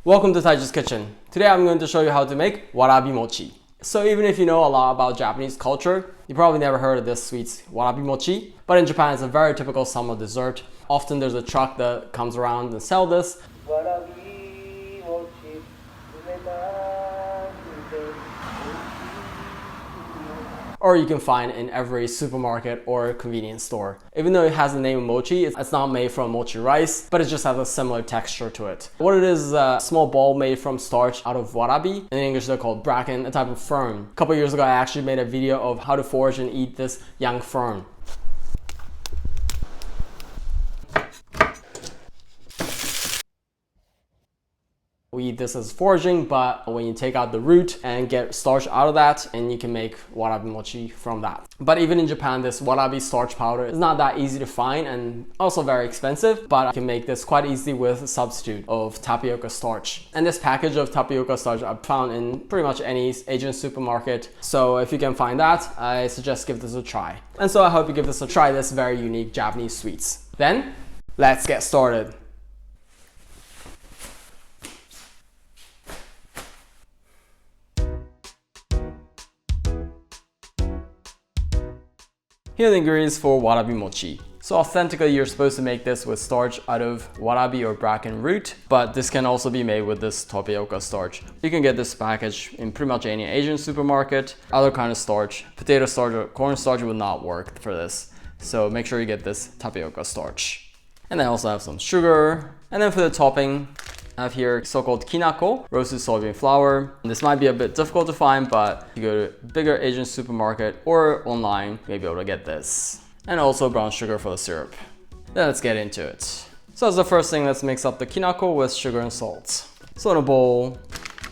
Welcome to Taiji's Kitchen. Today I'm going to show you how to make Warabi Mochi. So even if you know a lot about Japanese culture, you probably never heard of this sweet Warabi Mochi. But in Japan, it's a very typical summer dessert. Often there's a truck that comes around and sell this. Warabi Mochi, Or you can find in every supermarket or convenience store. Even though it has the name of mochi, it's not made from mochi rice, but it just has a similar texture to it. What it is a small ball made from starch out of warabi. In English, they're called bracken, a type of fern. A couple years ago, I actually made a video of how to forage and eat this young fern. We eat this as foraging, but when you take out the root and get starch out of that, and you can make warabi mochi from that. But even in Japan, this warabi starch powder is not that easy to find and also very expensive, but you can make this quite easily with a substitute of tapioca starch. And this package of tapioca starch I've found in pretty much any Asian supermarket. So if you can find that, I suggest give this a try. And so I hope you give this a try, this very unique Japanese sweets. Then, let's get started. Here are the ingredients for warabi mochi. So authentically, you're supposed to make this with starch out of warabi or bracken root, but this can also be made with this tapioca starch. You can get this package in pretty much any Asian supermarket. Other kind of starch, potato starch or corn starch would not work for this. So make sure you get this tapioca starch. And then I also have some sugar. And then for the topping, I have here so-called Kinako, roasted soybean flour. This might be a bit difficult to find, but if you go to a bigger Asian supermarket or online, you may be able to get this. And also brown sugar for the syrup. Then let's get into it. So as the first thing, let's mix up the Kinako with sugar and salt. So in a bowl,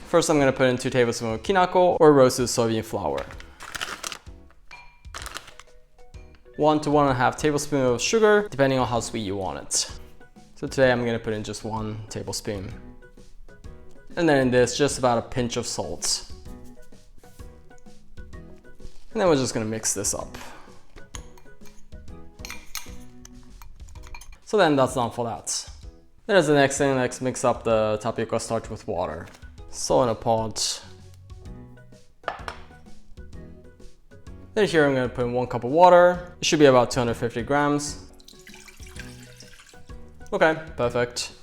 first I'm gonna put in 2 tablespoons of Kinako or roasted soybean flour. 1 to 1.5 tablespoons of sugar, depending on how sweet you want it. So today I'm gonna put in just 1 tablespoon. And then in this, just about a pinch of salt. And then we're just gonna mix this up. So then that's done for that. Then as the next thing, let's mix up the tapioca starch with water. So in a pot. Then here I'm gonna put in 1 cup of water. It should be about 250 grams. Okay, perfect.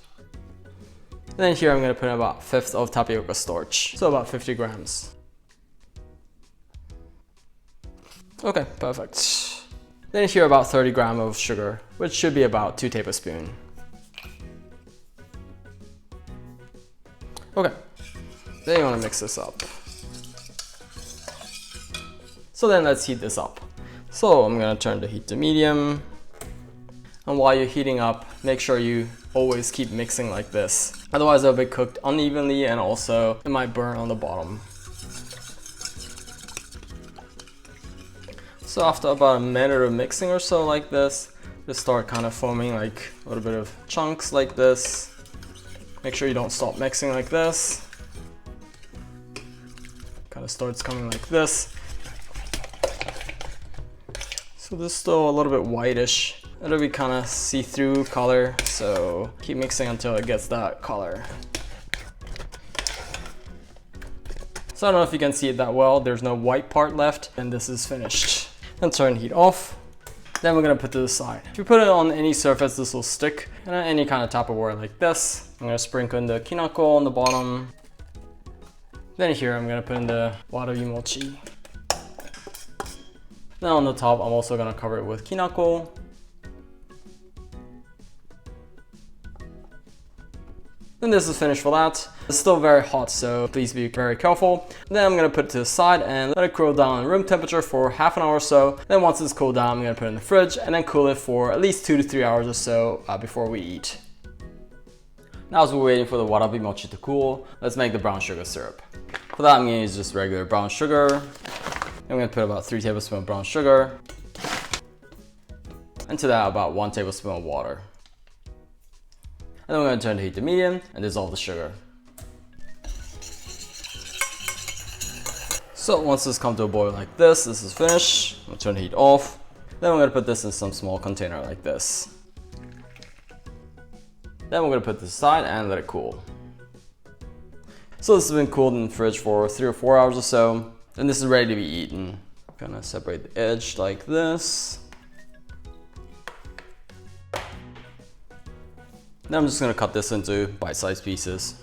And then here I'm gonna put in about 1/5 of tapioca starch, so about 50 grams. Okay, perfect. Then here about 30 grams of sugar, which should be about 2 tablespoons. Okay, then you wanna mix this up. So then let's heat this up. So I'm gonna turn the heat to medium. And while you're heating up, make sure you always keep mixing like this. Otherwise it'll be cooked unevenly and also it might burn on the bottom. So after about a minute of mixing or so like this, just start kind of forming like a little bit of chunks like this. Make sure you don't stop mixing like this. Kind of starts coming like this. So this is still a little bit whitish. It'll be kind of see-through color, so keep mixing until it gets that color. So I don't know if you can see it that well, there's no white part left, and this is finished. And turn heat off. Then we're gonna put to the side. If you put it on any surface, this will stick. And on any kind of Tupperware like this, I'm gonna sprinkle in the Kinako on the bottom. Then here I'm gonna put in the Warabi Mochi. Then on the top, I'm also gonna cover it with Kinako. Then this is finished for that. It's still very hot, so please be very careful. Then I'm gonna put it to the side and let it cool down at room temperature for half an hour or so. Then once it's cooled down, I'm gonna put it in the fridge and then cool it for at least 2 to 3 hours or so before we eat. Now as we're waiting for the warabi mochi to cool, let's make the brown sugar syrup. For that, I'm gonna use just regular brown sugar. I'm gonna put about 3 tablespoons of brown sugar. And to that, about 1 tablespoon of water. And then we're going to turn the heat to medium and dissolve the sugar. So once this comes to a boil like this is finished. I'm going to turn the heat off. Then we're going to put this in some small container like this. Then we're going to put this aside and let it cool. So this has been cooled in the fridge for 3 or 4 hours or so. And this is ready to be eaten. Gonna separate the edge like this. Then I'm just gonna cut this into bite-sized pieces.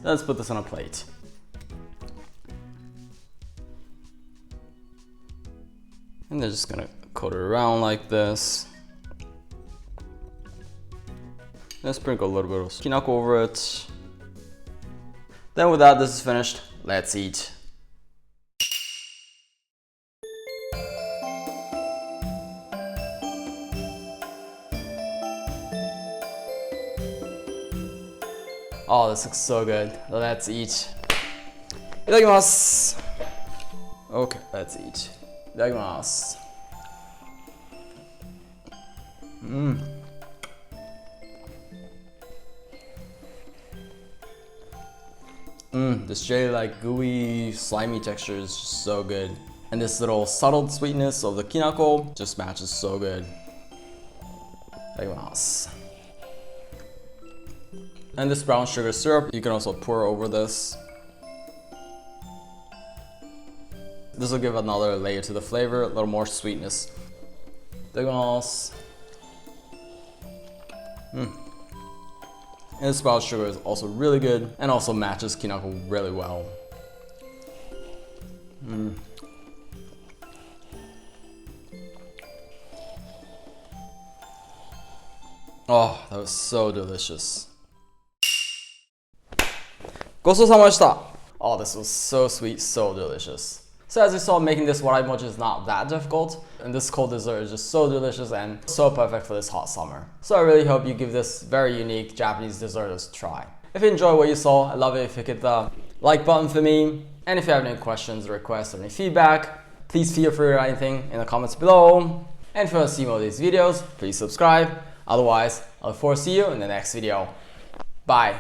Let's put this on a plate. And they're just gonna coat it around like this. Then sprinkle a little bit of Kinako over it. Then with that, this is finished. Let's eat. Oh, this looks so good. Let's eat. Itadakimasu. Okay, let's eat. Itadakimasu. This jelly like gooey, slimy texture is just so good. And this little subtle sweetness of the Kinako just matches so good. Itadakimasu. And this brown sugar syrup, you can also pour over this. This will give another layer to the flavor, a little more sweetness. Itadakimasu. And this brown sugar is also really good and also matches Kinako really well. Oh, that was so delicious. ごちそうさまでした. Oh, this was so sweet, so delicious. So as you saw, making this warabi mochi is not that difficult, and this cold dessert is just so delicious and so perfect for this hot summer. So I really hope you give this very unique Japanese dessert a try. If you enjoyed what you saw, I'd love it if you hit the like button for me. And if you have any questions, requests, or any feedback, please feel free to write anything in the comments below. And if you want to see more of these videos, please subscribe. Otherwise, I look forward to see you in the next video. Bye.